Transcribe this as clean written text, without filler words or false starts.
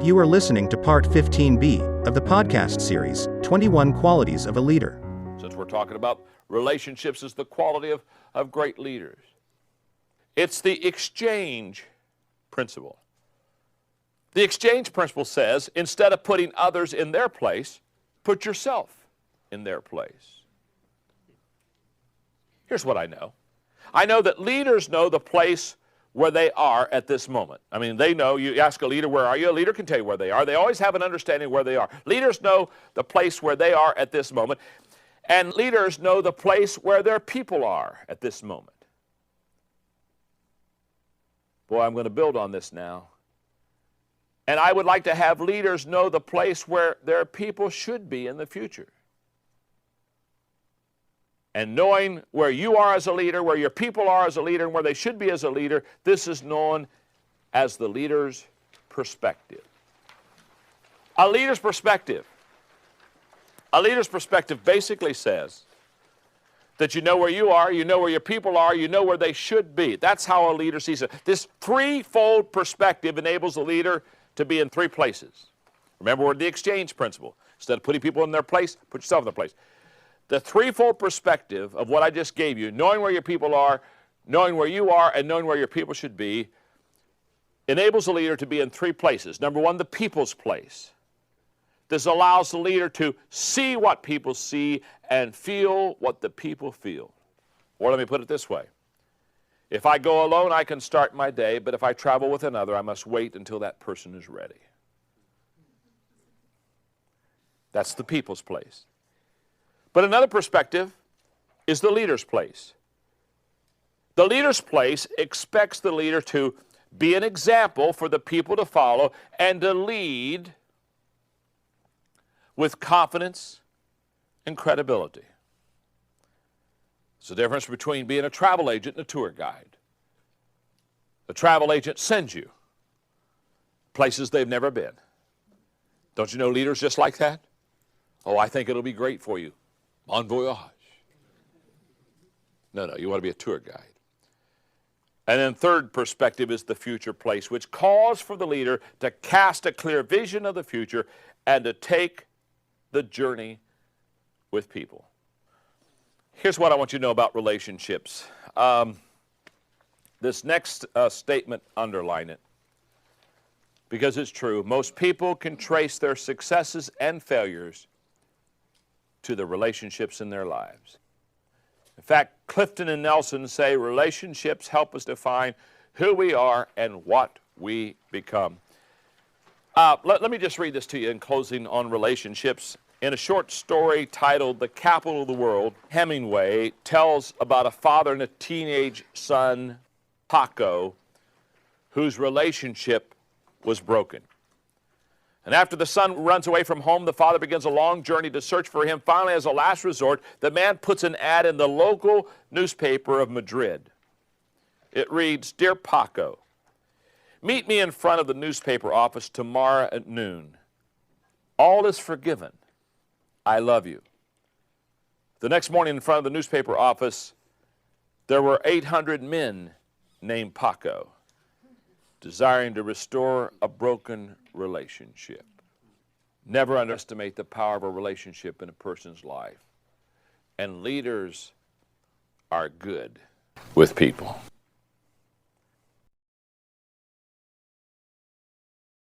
You are listening to Part 15B of the podcast series, 21 Qualities of a Leader. Since we're talking about relationships as the quality of great leaders, it's the exchange principle. The exchange principle says, instead of putting others in their place, put yourself in their place. Here's what I know. I know that leaders know the place where they are at this moment. I mean, they know, you ask a leader, where are you? A leader can tell you where they are. They always have an understanding where they are. Leaders know the place where they are at this moment, and leaders know the place where their people are at this moment. Boy, I'm going to build on this now. And I would like to have leaders know the place where their people should be in the future. And knowing where you are as a leader, where your people are as a leader, and where they should be as a leader, this is known as the leader's perspective. A leader's perspective. A leader's perspective basically says that you know where you are, you know where your people are, you know where they should be. That's how a leader sees it. This threefold perspective enables a leader to be in three places. Remember the exchange principle. Instead of putting people in their place, put yourself in their place. The threefold perspective of what I just gave you, knowing where your people are, knowing where you are, and knowing where your people should be, enables a leader to be in three places. Number one, the people's place. This allows the leader to see what people see and feel what the people feel. Or let me put it this way. If I go alone, I can start my day, but if I travel with another, I must wait until that person is ready. That's the people's place. But another perspective is the leader's place. The leader's place expects the leader to be an example for the people to follow and to lead with confidence and credibility. It's the difference between being a travel agent and a tour guide. The travel agent sends you places they've never been. Don't you know leaders just like that? Oh, I think it'll be great for you. Bon voyage. No, you want to be a tour guide. And then third perspective is the future place, which calls for the leader to cast a clear vision of the future and to take the journey with people. Here's what I want you to know about relationships. This next statement, underline it, because it's true. Most people can trace their successes and failures to the relationships in their lives. In fact, Clifton and Nelson say relationships help us define who we are and what we become. Let me just read this to you in closing on relationships. In a short story titled The Capital of the World, Hemingway tells about a father and a teenage son, Paco, whose relationship was broken. And after the son runs away from home, the father begins a long journey to search for him. Finally, as a last resort, the man puts an ad in the local newspaper of Madrid. It reads, "Dear Paco, meet me in front of the newspaper office tomorrow at noon. All is forgiven. I love you." The next morning in front of the newspaper office, there were 800 men named Paco, desiring to restore a broken relationship. Never underestimate the power of a relationship in a person's life. And leaders are good with people.